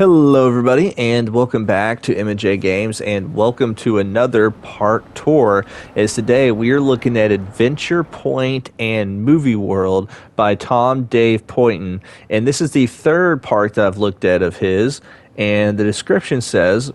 Hello, everybody, and welcome back to M&J Games, and welcome to another park tour. As today we are looking at Adventure Point and Movie World by TomDavePointon, and this is the third park that I've looked at of his. And the description says,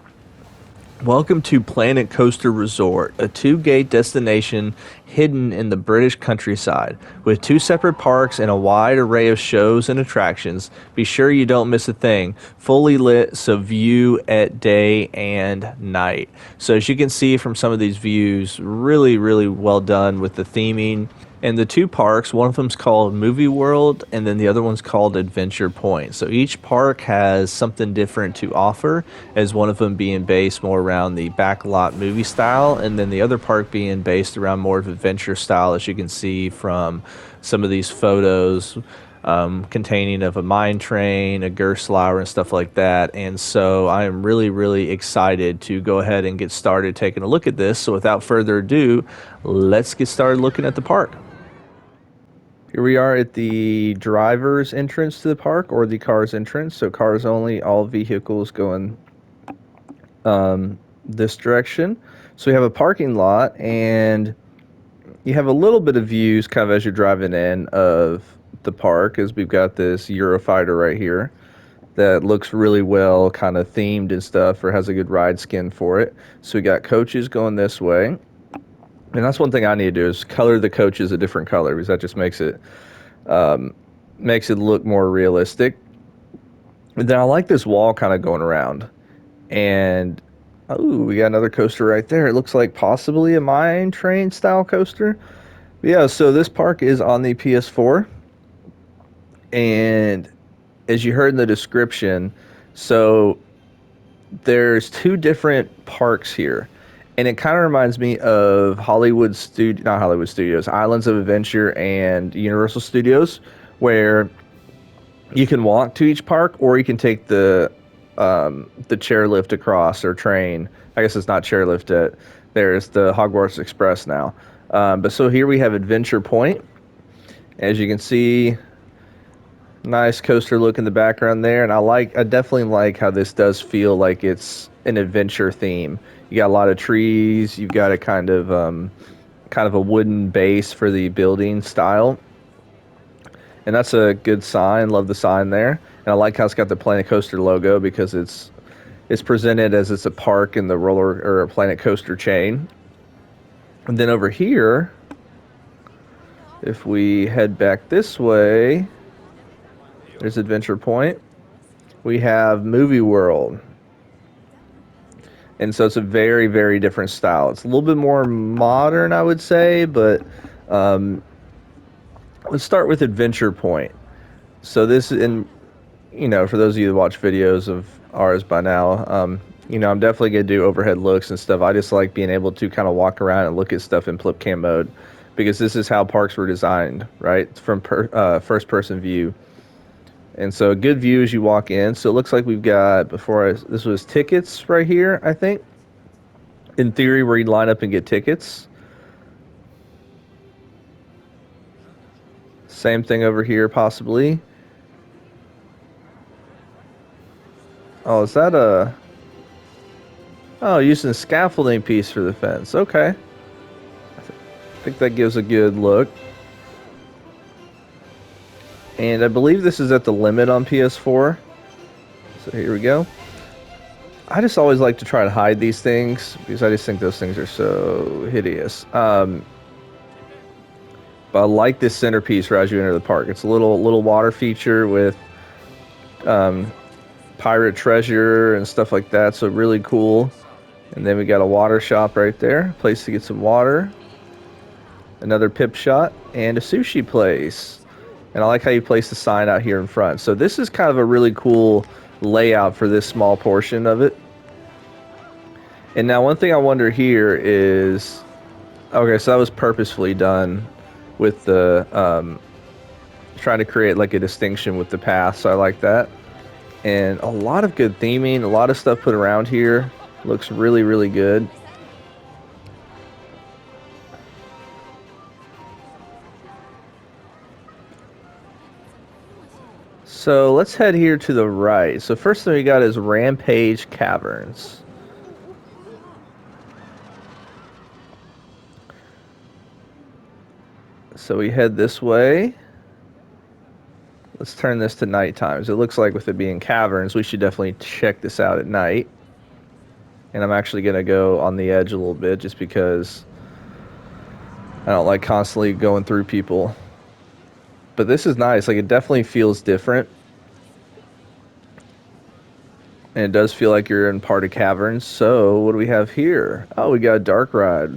"Welcome to Planet Coaster Resort, a two-gate destination hidden in the British countryside. With two separate parks and a wide array of shows and attractions, be sure you don't miss a thing. Fully lit, so view at day and night." So as you can see from some of these views, really, really well done with the theming. And the two parks, one of them's called Movie World, and then the other one's called Adventure Point. So each park has something different to offer, as one of them being based more around the backlot movie style, and then the other park being based around more of adventure style, as you can see from some of these photos containing of a mine train, a Gerstlauer, and stuff like that. And so I am really, really excited to go ahead and get started taking a look at this. So without further ado, let's get started looking at the park. Here we are at the driver's entrance to the park, or the car's entrance. So cars only, all vehicles going this direction. So we have a parking lot, and you have a little bit of views kind of as you're driving in of the park, as we've got this Eurofighter right here that looks really well kind of themed and stuff, or has a good ride skin for it. So we got coaches going this way. And that's one thing I need to do, is color the coaches a different color, because that just makes it look more realistic. And then I like this wall kind of going around. And oh, we got another coaster right there. It looks like possibly a mine train style coaster. But yeah, so this park is on the PS4. And as you heard in the description, so there's two different parks here. And it kind of reminds me of not Hollywood Studios, Islands of Adventure and Universal Studios, where you can walk to each park, or you can take the chairlift across, or train. I guess it's not chairlift. There's the Hogwarts Express now. But so here we have Adventure Point. As you can see, nice coaster look in the background there, and I definitely like how this does feel like it's an adventure theme. You got a lot of trees. You've got a kind of a wooden base for the building style, and that's a good sign. Love the sign there, and I like how it's got the Planet Coaster logo, because it's presented as it's a park in the roller or a Planet Coaster chain. And then over here, if we head back this way, there's Adventure Point. We have Movie World. And so it's a very, very different style. It's a little bit more modern, I would say, but let's start with Adventure Point. So this, for those of you that watch videos of ours by now, I'm definitely going to do overhead looks and stuff. I just like being able to kind of walk around and look at stuff in flip cam mode, because this is how parks were designed, right? From first person view. And so a good view as you walk in. So it looks like we've got, this was tickets right here, I think. In theory, where you'd line up and get tickets. Same thing over here, possibly. Oh, is that using a scaffolding piece for the fence. Okay. I think that gives a good look. And I believe this is at the limit on PS4. So here we go. I just always like to try to hide these things, because I just think those things are so hideous. But I like this centerpiece right as you enter the park. It's a little water feature with pirate treasure and stuff like that. So really cool. And then we got a water shop right there. Place to get some water. Another pip shot. And a sushi place. And I like how you place the sign out here in front. So this is kind of a really cool layout for this small portion of it. And now one thing I wonder here is, okay, so that was purposefully done with the trying to create like a distinction with the path. So I like that. And a lot of good theming, a lot of stuff put around here. Looks really, really good. So let's head here to the right. So first thing we got is Rampage Caverns. So we head this way. Let's turn this to night times. It looks like with it being caverns, we should definitely check this out at night. And I'm actually going to go on the edge a little bit just because I don't like constantly going through people. But this is nice. Like, it definitely feels different. And it does feel like you're in part of caverns. So what do we have here? Oh, we got a dark ride.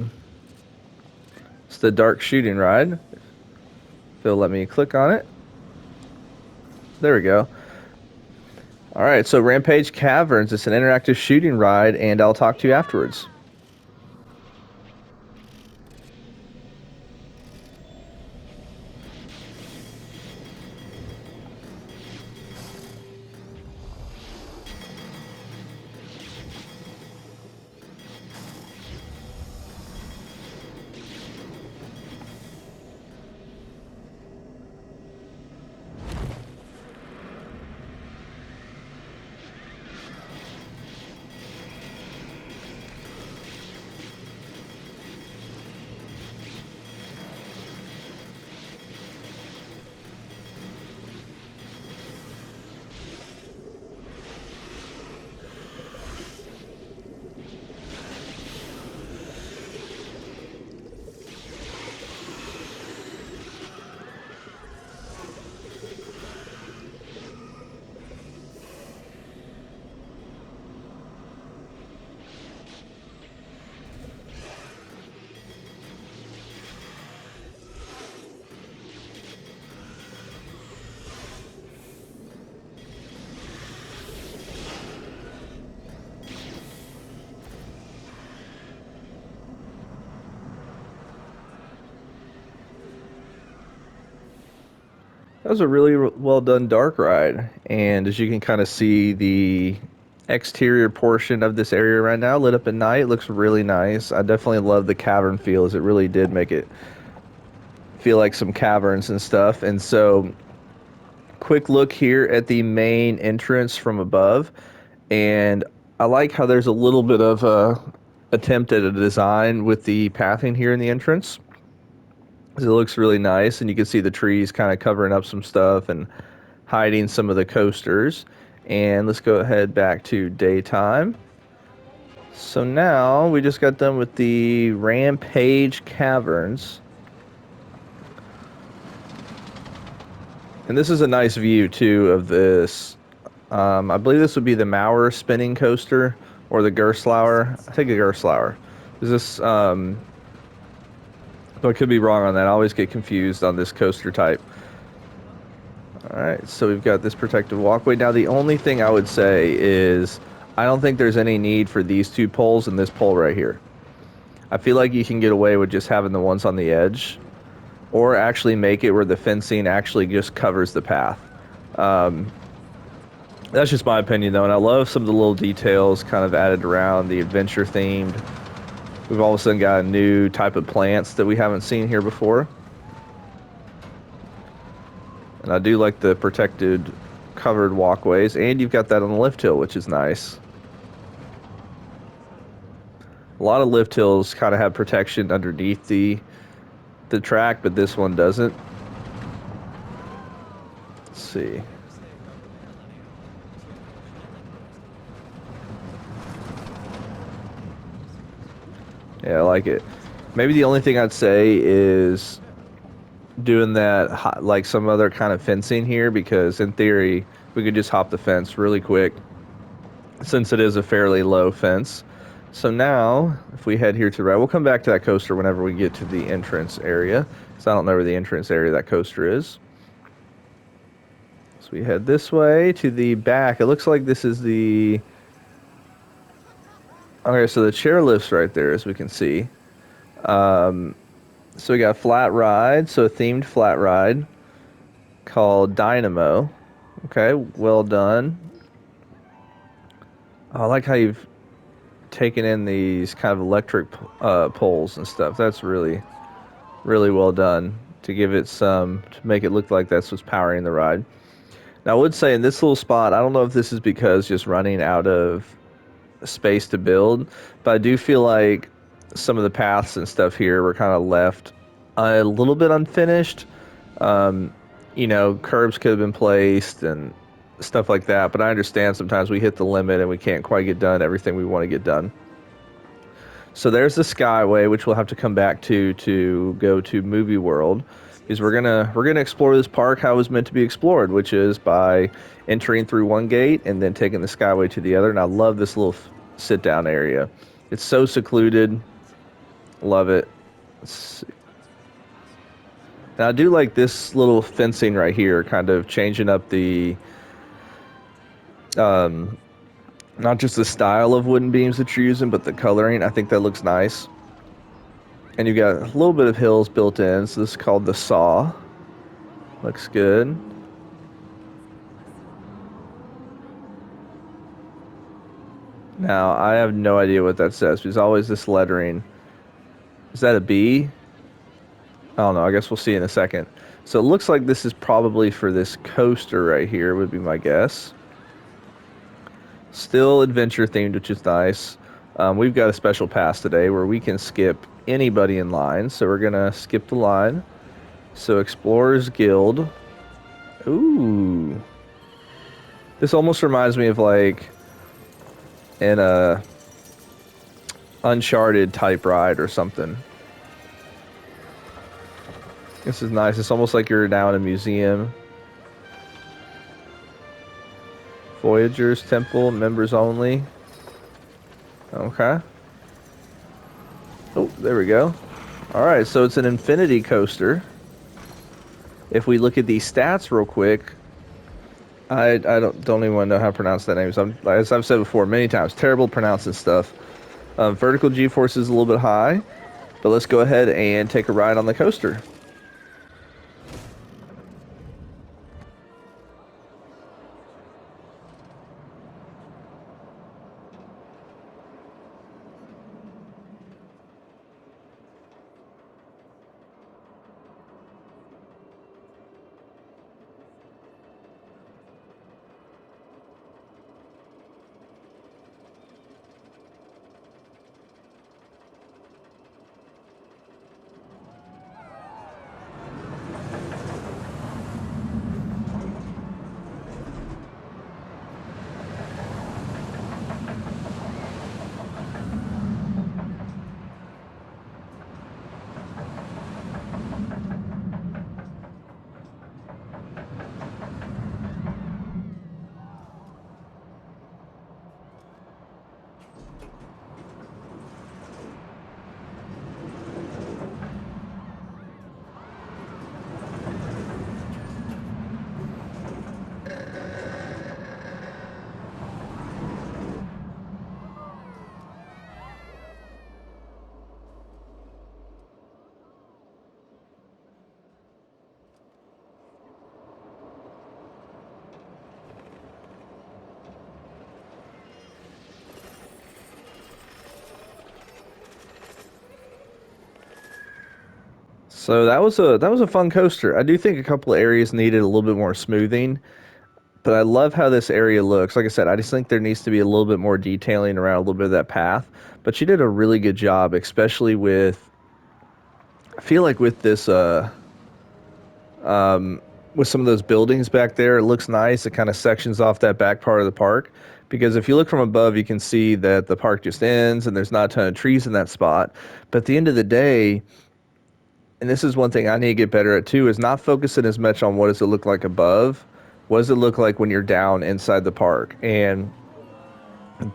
It's the dark shooting ride. If it'll let me click on it. There we go. All right, so Rampage Caverns. It's an interactive shooting ride, and I'll talk to you afterwards. That was a really well done dark ride, and as you can kind of see, the exterior portion of this area right now lit up at night. It looks really nice. I definitely love the cavern feels. It really did make it feel like some caverns and stuff. And so, quick look here at the main entrance from above, and I like how there's a little bit of a attempt at a design with the pathing here in the entrance. It looks really nice, and you can see the trees kind of covering up some stuff and hiding some of the coasters. And let's go ahead back to daytime. So now we just got done with the Rampage Caverns. And this is a nice view too of this. I believe this would be the Maurer spinning coaster or the Gerstlauer. I think the Gerstlauer. Is this but I could be wrong on that. I always get confused on this coaster type. Alright, so we've got this protective walkway. Now, the only thing I would say is I don't think there's any need for these two poles and this pole right here. I feel like you can get away with just having the ones on the edge, or actually make it where the fencing actually just covers the path. That's just my opinion, though, and I love some of the little details kind of added around the adventure themed. We've all of a sudden got a new type of plants that we haven't seen here before. And I do like the protected covered walkways, and you've got that on the lift hill, which is nice. A lot of lift hills kind of have protection underneath the track, but this one doesn't. Let's see. Yeah, I like it. Maybe the only thing I'd say is doing that like some other kind of fencing here, because in theory we could just hop the fence really quick since it is a fairly low fence. So now if we head here to the right, we'll come back to that coaster whenever we get to the entrance area, because I don't know where the entrance area of that coaster is. So we head this way to the back. It looks like this is the... Okay, so the chairlift's right there, as we can see. So we got a flat ride, so a themed flat ride called Dynamo. Okay, well done. I like how you've taken in these kind of electric poles and stuff. That's really, really well done to give it some, to make it look like that's what's powering the ride. Now, I would say in this little spot, I don't know if this is because just running out of space to build, but I do feel like some of the paths and stuff here were kind of left a little bit unfinished. Um, curbs could have been placed and stuff like that, but I understand sometimes we hit the limit and we can't quite get done everything we want to get done. So there's the Skyway, which we'll have to come back to go to Movie World, because we're gonna explore this park how it was meant to be explored, which is by entering through one gate and then taking the Skyway to the other. And I love this little sit down area. It's so secluded. Love it. Now I do like this little fencing right here, kind of changing up the um, not just the style of wooden beams that you're using, but the coloring. I think that looks nice. And you've got a little bit of hills built in, so this is called the saw. Looks good. Now, I have no idea what that says. There's always this lettering. Is that a B? I don't know. I guess we'll see in a second. So it looks like this is probably for this coaster right here, would be my guess. Still adventure themed, which is nice. We've got a special pass today where we can skip anybody in line. So we're going to skip the line. So Explorers Guild. Ooh. This almost reminds me of like an Uncharted type ride or something. This is nice. It's almost like you're down in a museum. Voyagers Temple, members only. Okay. Oh, there we go. Alright, so it's an infinity coaster. If we look at the stats real quick, I don't even want to know how to pronounce that name. So as I've said before many times, terrible pronouncing stuff. Vertical G-force is a little bit high, but let's go ahead and take a ride on the coaster. So that was a fun coaster. I do think a couple of areas needed a little bit more smoothing, but I love how this area looks. Like I said, I just think there needs to be a little bit more detailing around a little bit of that path. But she did a really good job, especially with I feel like with this with some of those buildings back there, it looks nice. It kind of sections off that back part of the park. Because if you look from above, you can see that the park just ends and there's not a ton of trees in that spot. But at the end of the day, and this is one thing I need to get better at too, is not focusing as much on what does it look like above. What does it look like when you're down inside the park? And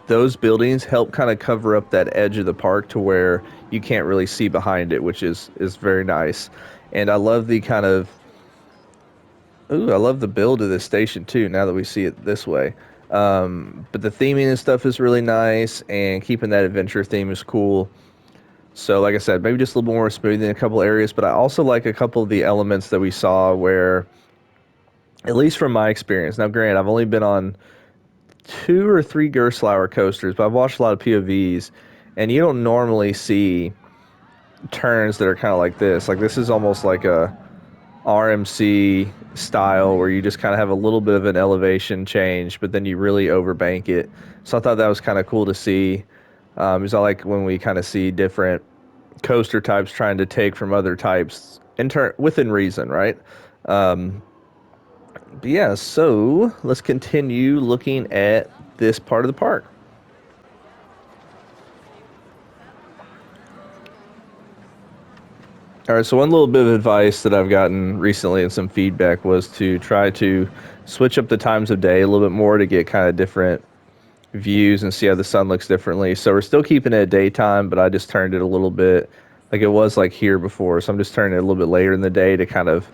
those buildings help kind of cover up that edge of the park to where you can't really see behind it, which is very nice. And I love the kind of I love the build of this station too. Now that we see it this way, but the theming and stuff is really nice, and keeping that adventure theme is cool. So, like I said, maybe just a little more smoothing in a couple areas, but I also like a couple of the elements that we saw where, at least from my experience. Now, granted, I've only been on 2 or 3 Gerstlauer coasters, but I've watched a lot of POVs, and you don't normally see turns that are kind of like this. Like this is almost like RMC style where you just kind of have a little bit of an elevation change, but then you really overbank it. So I thought that was kind of cool to see. Because I like when we kind of see different coaster types trying to take from other types within reason, right? Um, but yeah, so let's continue looking at this part of the park. All right, so one little bit of advice that I've gotten recently and some feedback was to try to switch up the times of day a little bit more to get kind of different views and see how the sun looks differently. So we're still keeping it at daytime, but I just turned it a little bit like it was like here before. So I'm just turning it a little bit later in the day to kind of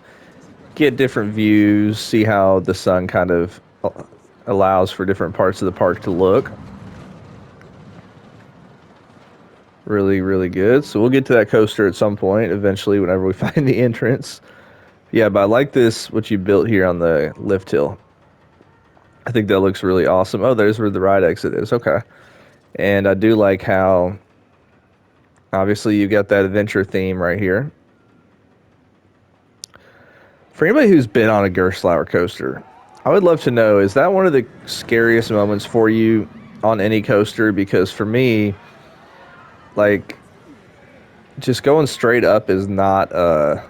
get different views, see how the sun kind of allows for different parts of the park to look. Really, really good. So we'll get to that coaster at some point eventually whenever we find the entrance. Yeah, but I like this, what you built here on the lift hill. I think that looks really awesome. Oh, there's where the ride exit is. Okay. And I do like how, obviously, you got that adventure theme right here. For anybody who's been on a Gerstlauer coaster, I would love to know, is that one of the scariest moments for you on any coaster? Because for me, like, just going straight up is not a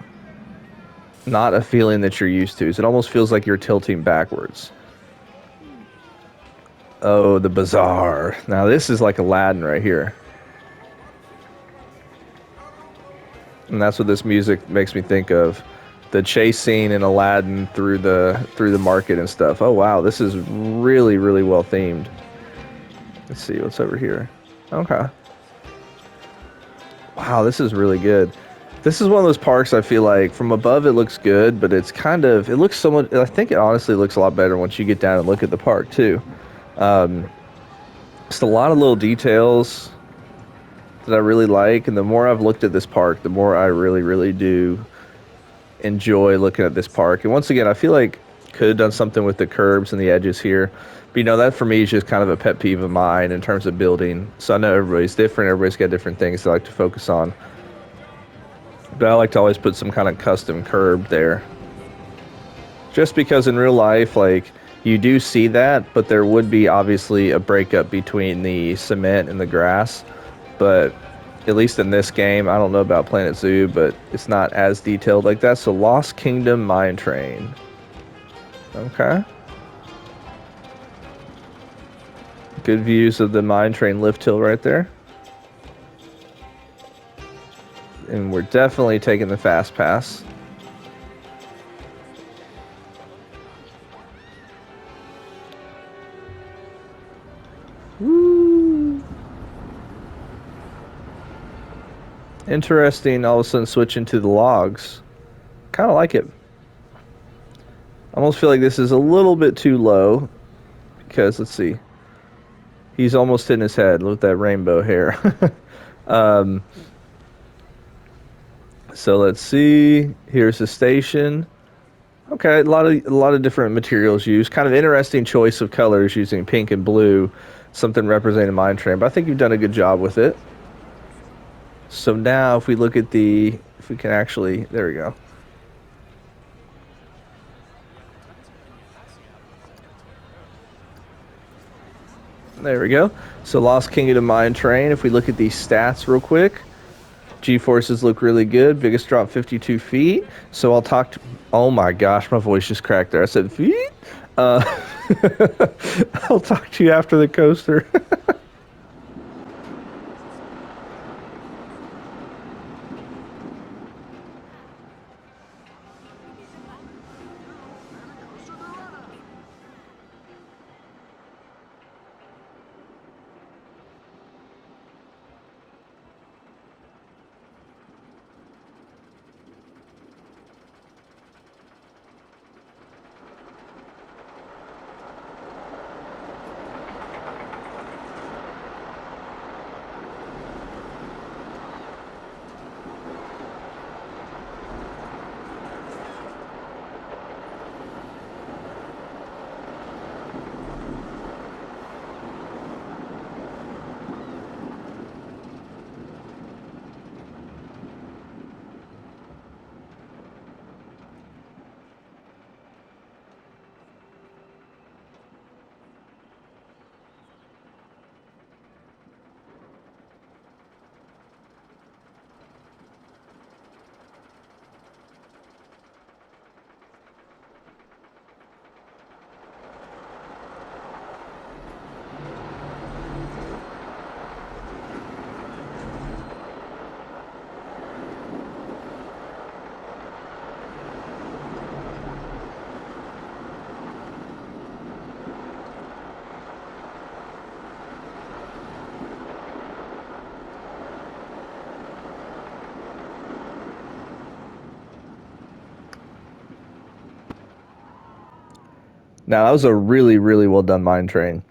feeling that you're used to. So it almost feels like you're tilting backwards. Oh, the bazaar. Now this is like Aladdin right here. And that's what this music makes me think of. The chase scene in Aladdin through the market and stuff. Oh wow, this is really, really well themed. Let's see what's over here. Okay. Wow, this is really good. This is one of those parks I feel like from above it looks good, but it's kind of, it looks somewhat, I think it honestly looks a lot better once you get down and look at the park too. Just a lot of little details that I really like, and the more I've looked at this park, the more I really, really do enjoy looking at this park. And once again, I feel like could have done something with the curbs and the edges here. But you know, that for me is just kind of a pet peeve of mine in terms of building. So I know everybody's different, everybody's got different things they like to focus on. But I like to always put some kind of custom curb there. Just because in real life, like, you do see that, but there would be obviously a breakup between the cement and the grass. But at least in this game, I don't know about Planet Zoo, but it's not as detailed like that. So Lost Kingdom Mine Train. Okay. Good views of the mine train lift hill right there. And we're definitely taking the fast pass. Woo! Interesting, all of a sudden switching to the logs. Kind of like it. I almost feel like this is a little bit too low. Because, let's see. He's almost hitting his head with that rainbow hair. So let's see. Here's the station. Okay, a lot of different materials used. Kind of interesting choice of colors using pink and blue, something representing Mine Train. But I think you've done a good job with it. So now, if we look at if we can actually, there we go. There we go. So Lost Kingdom Mine Train. If we look at these stats real quick, G-forces look really good. Biggest drop 52 feet. So I'll talk to... Oh my gosh, my voice just cracked there. I said feet? I'll talk to you after the coaster. Now, that was a really, really well done mine train.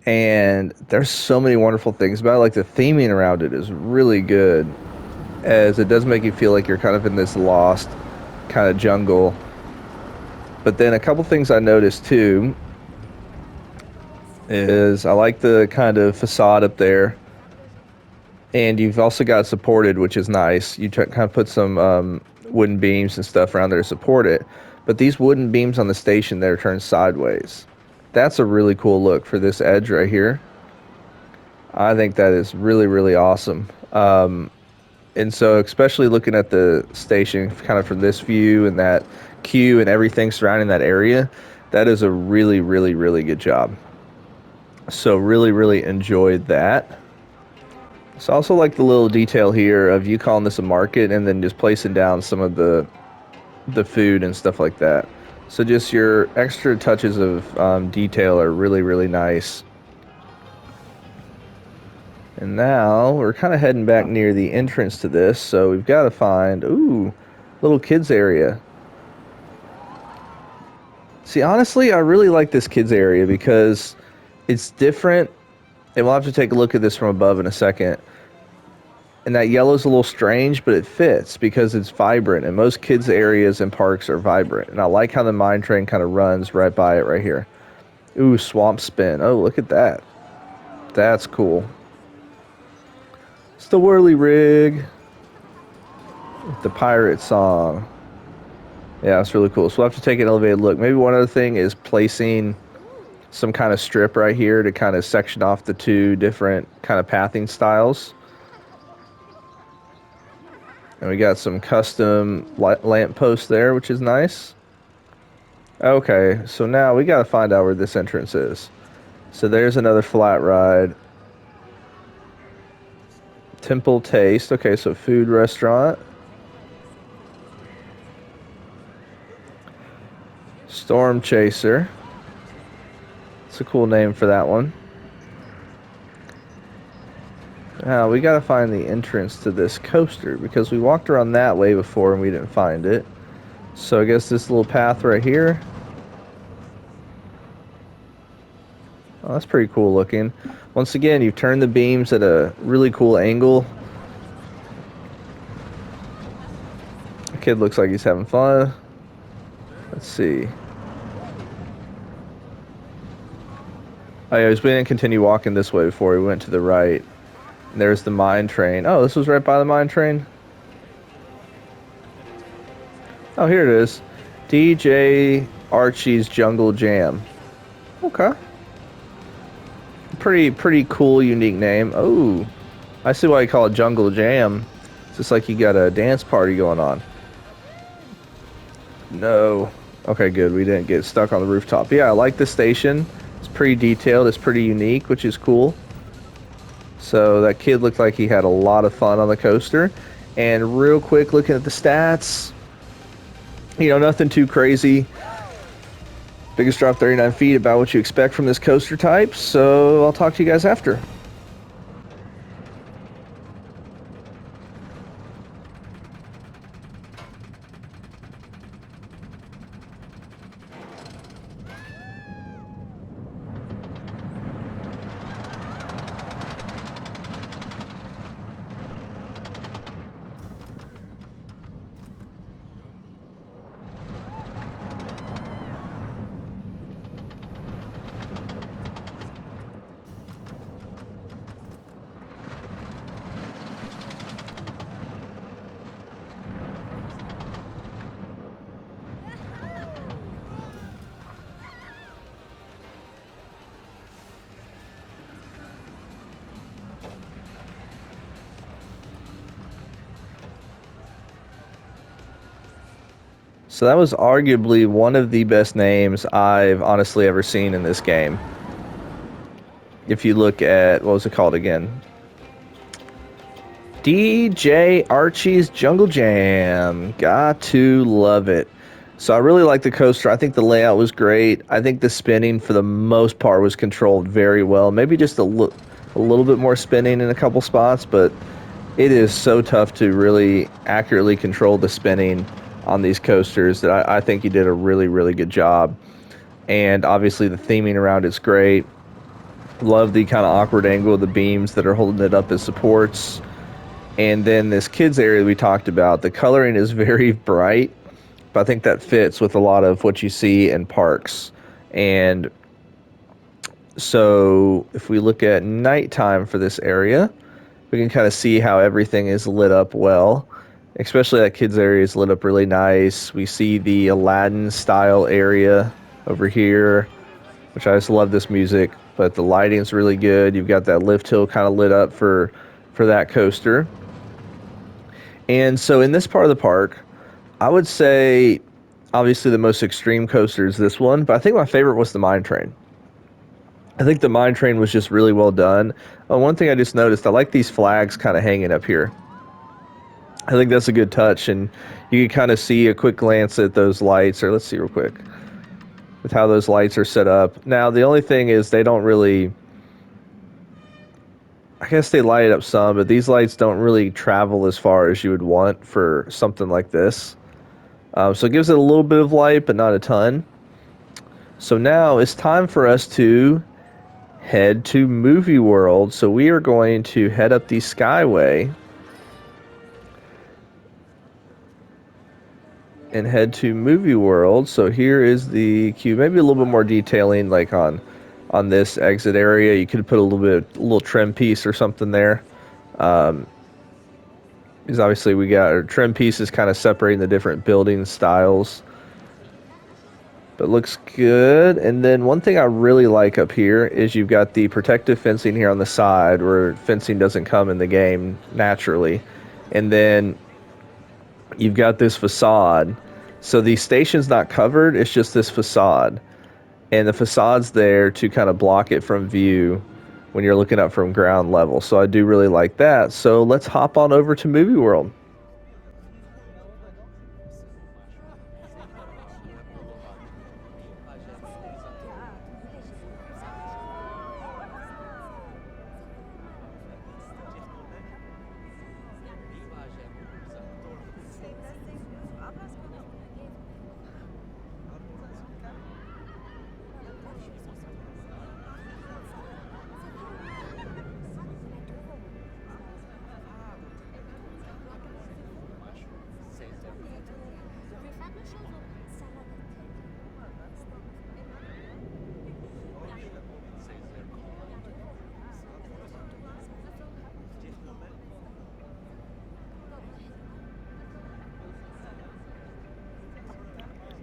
And there's so many wonderful things about it. Like the theming around it is really good, as it does make you feel like you're kind of in this lost kind of jungle. But then a couple things I noticed too is I like the kind of facade up there. And you've also got supported, which is nice. You kind of put some wooden beams and stuff around there to support it. But these wooden beams on the station there turn sideways. That's a really cool look for this edge right here. I think that is really, really awesome. And so especially looking at the station kind of from this view and that queue and everything surrounding that area, that is a really, really, really good job. So really, really enjoyed that. So I also like the little detail here of you calling this a market and then just placing down some of the food and stuff like that. So just your extra touches of detail are really, really nice. And now we're kind of heading back near the entrance to this, so we've got to find, ooh, little kids area. See, honestly, I really like this kids area because it's different, and we'll have to take a look at this from above in a second. And that yellow's a little strange, but it fits because it's vibrant, and most kids' areas and parks are vibrant. And I like how the mine train kind of runs right by it right here. Ooh, swamp spin. Oh, look at that. That's cool. It's the whirly rig. The pirate song. Yeah, it's really cool. So we'll have to take an elevated look. Maybe one other thing is placing some kind of strip right here to kind of section off the two different kind of pathing styles. And we got some custom lamp posts there, which is nice. Okay, so now we got to find out where this entrance is. So there's another flat ride. Temple Taste. Okay, so food restaurant. Storm Chaser. It's a cool name for that one. Now we gotta find the entrance to this coaster because we walked around that way before and we didn't find it. So I guess this little path right here. Oh, that's pretty cool looking. Once again, you've turned the beams at a really cool angle. The kid looks like he's having fun. Let's see. Oh yeah, we didn't continue walking this way before we went to the right. And there's the mine train. Oh, this was right by the mine train? Oh, here it is. DJ Archie's Jungle Jam. Okay. Pretty cool, unique name. Oh, I see why you call it Jungle Jam. It's just like you got a dance party going on. No. Okay, good. We didn't get stuck on the rooftop. Yeah, I like the station. It's pretty detailed. It's pretty unique, which is cool. So that kid looked like he had a lot of fun on the coaster. And real quick, looking at the stats, you know, nothing too crazy. Biggest drop 39 feet, about what you expect from this coaster type. So I'll talk to you guys after. So that was arguably one of the best names I've honestly ever seen in this game. If you look at, what was it called again? DJ Archie's Jungle Jam. Got to love it. So I really like the coaster. I think the layout was great. I think the spinning for the most part was controlled very well. Maybe just a little bit more spinning in a couple spots, but it is so tough to really accurately control the spinning on these coasters that I think you did a really, really good job. and obviously the theming around it's great. Love the kind of awkward angle of the beams that are holding it up as supports. And then this kids area we talked about, the coloring is very bright, but I think that fits with a lot of what you see in parks. And so if we look at nighttime for this area, we can kind of see how everything is lit up well. Especially that kids area is lit up really nice. We see the Aladdin style area over here, which I just love this music, but the lighting's really good. You've got that lift hill kind of lit up for that coaster. And so in this part of the park, I would say obviously the most extreme coaster is this one, but I think my favorite was the mine train. I think the mine train was just really well done. One thing I just noticed, I like these flags kind of hanging up here. I think that's a good touch, and you can kind of see a quick glance at those lights, or let's see real quick with how those lights are set up. Now, the only thing is they don't really, I guess they light it up some, but these lights don't really travel as far as you would want for something like this. So it gives it a little bit of light, but not a ton. So now it's time for us to head to Movie World. So we are going to head up the Skyway and head to Movie World. So here is the queue. Maybe a little bit more detailing, like on this exit area. You could put a little trim piece or something there. Because obviously we got our trim pieces kind of separating the different building styles. But looks good. And then one thing I really like up here is you've got the protective fencing here on the side where fencing doesn't come in the game naturally. And then you've got this facade. So the station's not covered, it's just this facade. And the facade's there to kind of block it from view when you're looking up from ground level. So I do really like that. So let's hop on over to Movie World.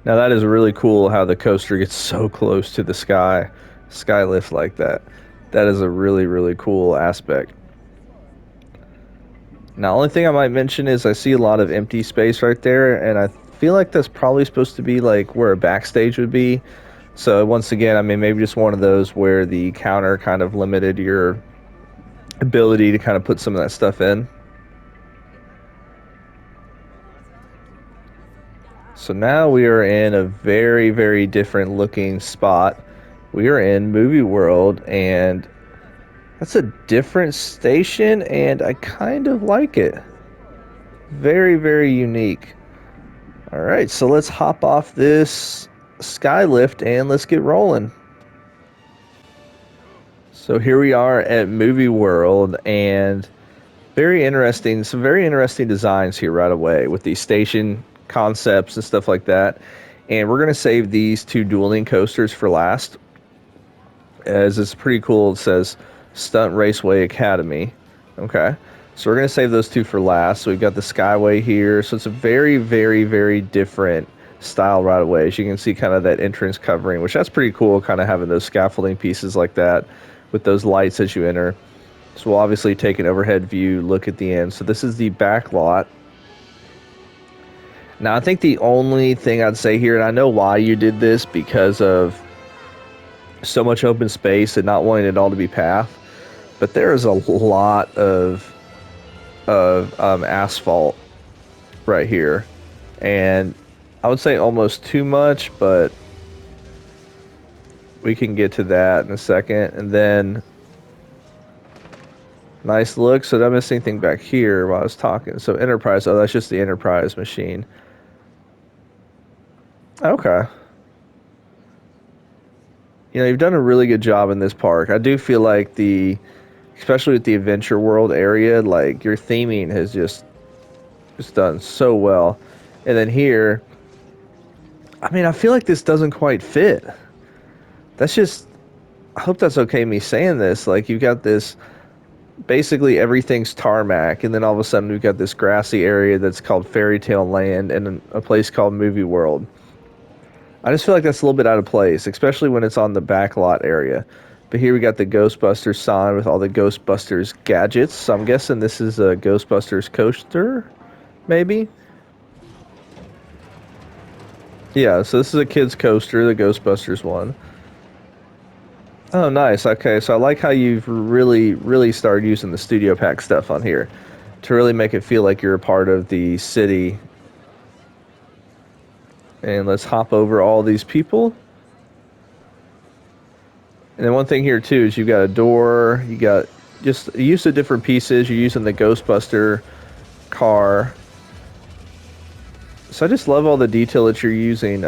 Now that is really cool how the coaster gets so close to the sky lift like that. That is a really, really cool aspect. Now, only thing I might mention is I see a lot of empty space right there, and I feel like that's probably supposed to be like where a backstage would be. So once again, I mean, maybe just one of those where the counter kind of limited your ability to kind of put some of that stuff in. So now we are in a very, very different looking spot. We are in Movie World, and that's a different station, and I kind of like it. Very, very unique. All right, so let's hop off this skylift and let's get rolling. So here we are at Movie World, and some very interesting designs here right away with these station concepts and stuff like that. And we're going to save these two dueling coasters for last, as it's pretty cool. It says Stunt Raceway Academy. Okay, so we're going to save those two for last. So we've got the Skyway here. So it's a very, very, very different style right away. As you can see, kind of that entrance covering, which that's pretty cool, kind of having those scaffolding pieces like that with those lights as you enter. So we'll obviously take an overhead view, look at the end. So this is the back lot. Now, I think the only thing I'd say here, and I know why you did this, because of so much open space and not wanting it all to be path, but there is a lot of asphalt right here. And I would say almost too much, but we can get to that in a second. And then nice look. So did I miss anything back here while I was talking? So Enterprise. Oh, that's just the Enterprise machine. Okay. you've done a really good job in this park. I do feel like especially with the Adventure World area, like your theming has just done so well. And then here, I mean, I feel like this doesn't quite fit. That's just, I hope that's okay me saying this. Like you've got this, basically everything's tarmac, and then all of a sudden we've got this grassy area that's called Fairy Tale Land and a place called Movie World. I just feel like that's a little bit out of place, especially when it's on the back lot area. But here we got the Ghostbusters sign with all the Ghostbusters gadgets. So I'm guessing this is a Ghostbusters coaster, maybe? Yeah, so this is a kid's coaster, the Ghostbusters one. Oh, nice. Okay, so I like how you've really, really started using the Studio Pack stuff on here to really make it feel like you're a part of the city. And let's hop over all these people. And then one thing here too is you've got a door, you got just use of different pieces. You're using the Ghostbuster car. So I just love all the detail that you're using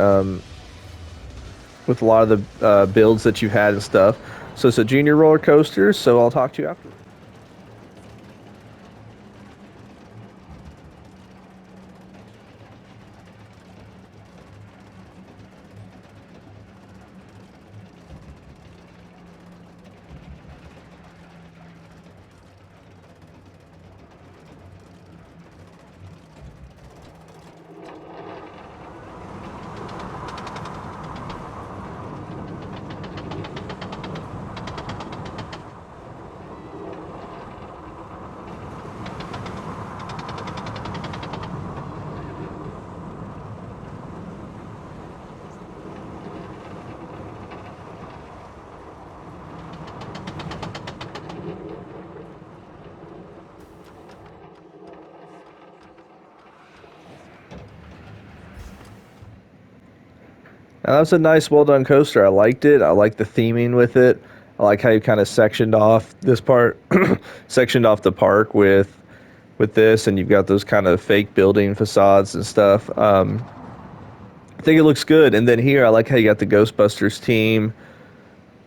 with a lot of the builds that you've had and stuff. So it's a junior roller coaster, so I'll talk to you after. Now, that was a nice, well done coaster. I liked it. I like the theming with it. I like how you kind of sectioned off this part, sectioned off the park with this, and you've got those kind of fake building facades and stuff. I think it looks good. And then here, I like how you got the Ghostbusters team,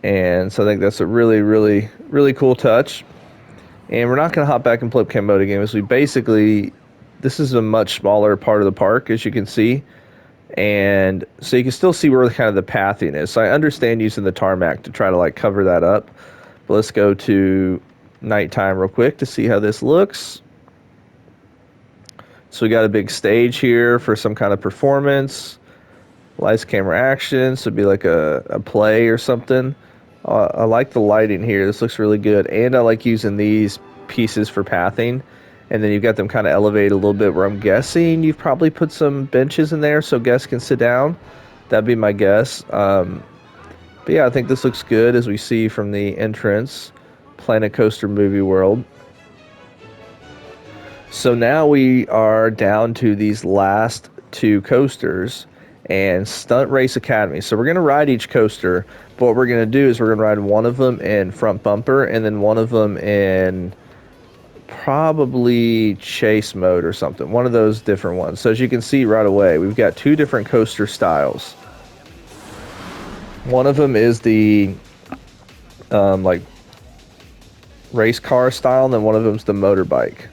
and so I think that's a really, really, really cool touch. And we're not going to hop back and play up Cambodia games. This is a much smaller part of the park, as you can see. And so you can still see where kind of the pathing is. So I understand using the tarmac to try to like cover that up. But let's go to nighttime real quick to see how this looks. So we got a big stage here for some kind of performance. Lights, camera, action. So it'd be like a play or something. I like the lighting here. This looks really good. And I like using these pieces for pathing. And then you've got them kind of elevated a little bit where I'm guessing you've probably put some benches in there so guests can sit down. That'd be my guess. But yeah, I think this looks good as we see from the entrance. Planet Coaster Movie World. So now we are down to these last two coasters and Stunt Race Academy. So we're going to ride each coaster, but what we're going to do is we're going to ride one of them in front bumper and then one of them in probably chase mode or something, one of those different ones. So as you can see right away, we've got two different coaster styles. One of them is the like race car style, and then one of them is the motorbike.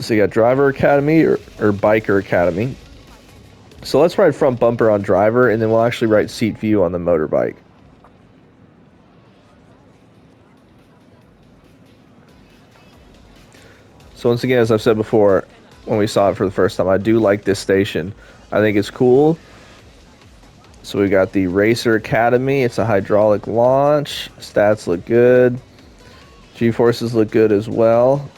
So you got Driver Academy or Biker Academy. So let's ride front bumper on Driver, and then we'll actually ride seat view on the motorbike. So once again, as I've said before, when we saw it for the first time, I do like this station. I think it's cool. So we got the Racer Academy. It's a hydraulic launch. Stats look good. G-forces look good as well.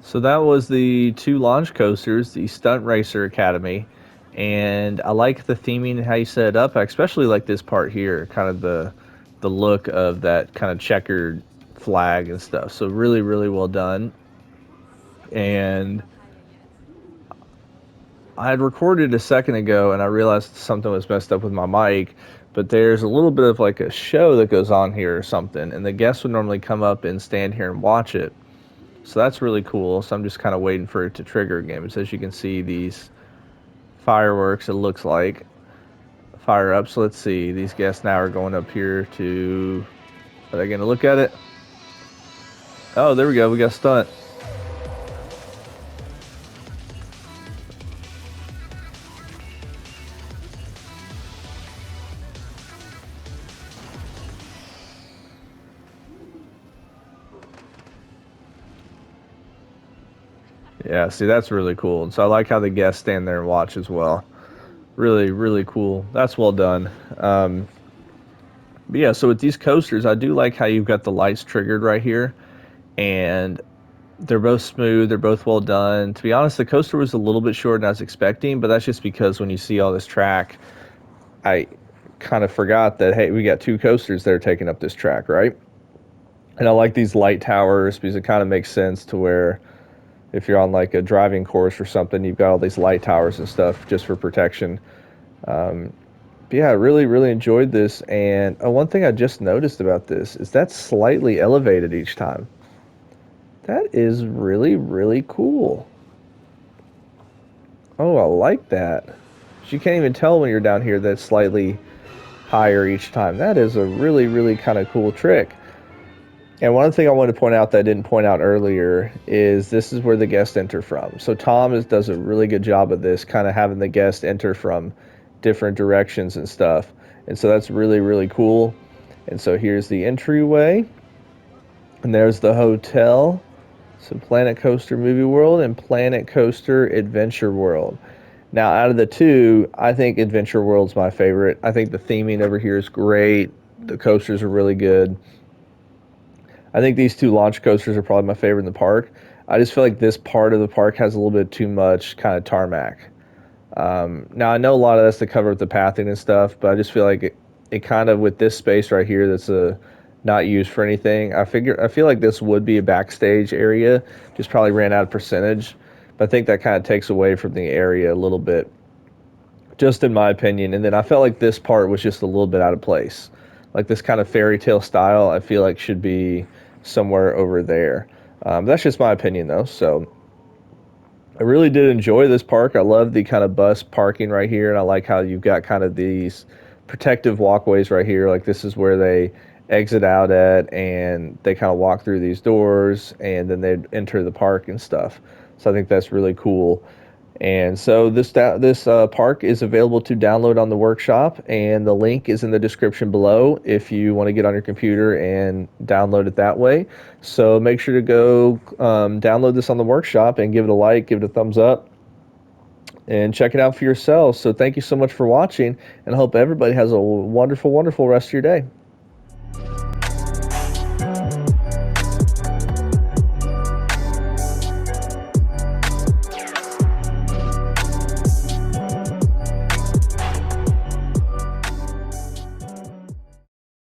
So that was the two launch coasters, the Stunt Racer Academy, and I like the theming and how you set it up. I especially like this part here, kind of the look of that kind of checkered flag and stuff. So really, really well done. And I had recorded a second ago, and I realized something was messed up with my mic. But there's a little bit of like a show that goes on here or something, and the guests would normally come up and stand here and watch it. So that's really cool. So I'm just kind of waiting for it to trigger again. But as you can see, these fireworks, it looks like, fire up. So let's see. These guests now are going up here to. Are they going to look at it? Oh, there we go. We got stunt. Yeah, see, that's really cool. And so I like how the guests stand there and watch as well. Really, really cool. That's well done. But yeah, so with these coasters, I do like how you've got the lights triggered right here, and they're both smooth. They're both well done. To be honest, the coaster was a little bit shorter than I was expecting, but that's just because when you see all this track, I kind of forgot that, hey, we got two coasters that are taking up this track, right? And I like these light towers because it kind of makes sense to where if you're on like a driving course or something, you've got all these light towers and stuff just for protection. But yeah, I really, really enjoyed this. And one thing I just noticed about this is that's slightly elevated each time. That is really, really cool. Oh, I like that. You can't even tell when you're down here that's slightly higher each time. That is a really, really kind of cool trick. And one thing I wanted to point out that I didn't point out earlier is this is where the guests enter from. So Tom does a really good job of this, kind of having the guests enter from different directions and stuff. And so that's really, really cool. And so here's the entryway. And there's the hotel. So Planet Coaster Movie World and Planet Coaster Adventure World. Now, out of the two, I think Adventure World's my favorite. I think the theming over here is great. The coasters are really good. I think these two launch coasters are probably my favorite in the park. I just feel like this part of the park has a little bit too much kind of tarmac. Now, I know a lot of that's to cover up the pathing and stuff, but I just feel like it kind of, with this space right here that's not used for anything, I feel like this would be a backstage area, just probably ran out of percentage. But I think that kind of takes away from the area a little bit, just in my opinion. And then I felt like this part was just a little bit out of place. Like this kind of fairy tale style, I feel like should be somewhere over there. That's just my opinion, though. So I really did enjoy this park. I love the kind of bus parking right here, and I like how you've got kind of these protective walkways right here. Like this is where they exit out at, and they kind of walk through these doors, and then they enter the park and stuff. So I think that's really cool. And so this park is available to download on the workshop, and the link is in the description below if you want to get on your computer and download it that way. So make sure to go download this on the workshop and give it a like, give it a thumbs up, and check it out for yourselves. So thank you so much for watching, and I hope everybody has a wonderful, wonderful rest of your day.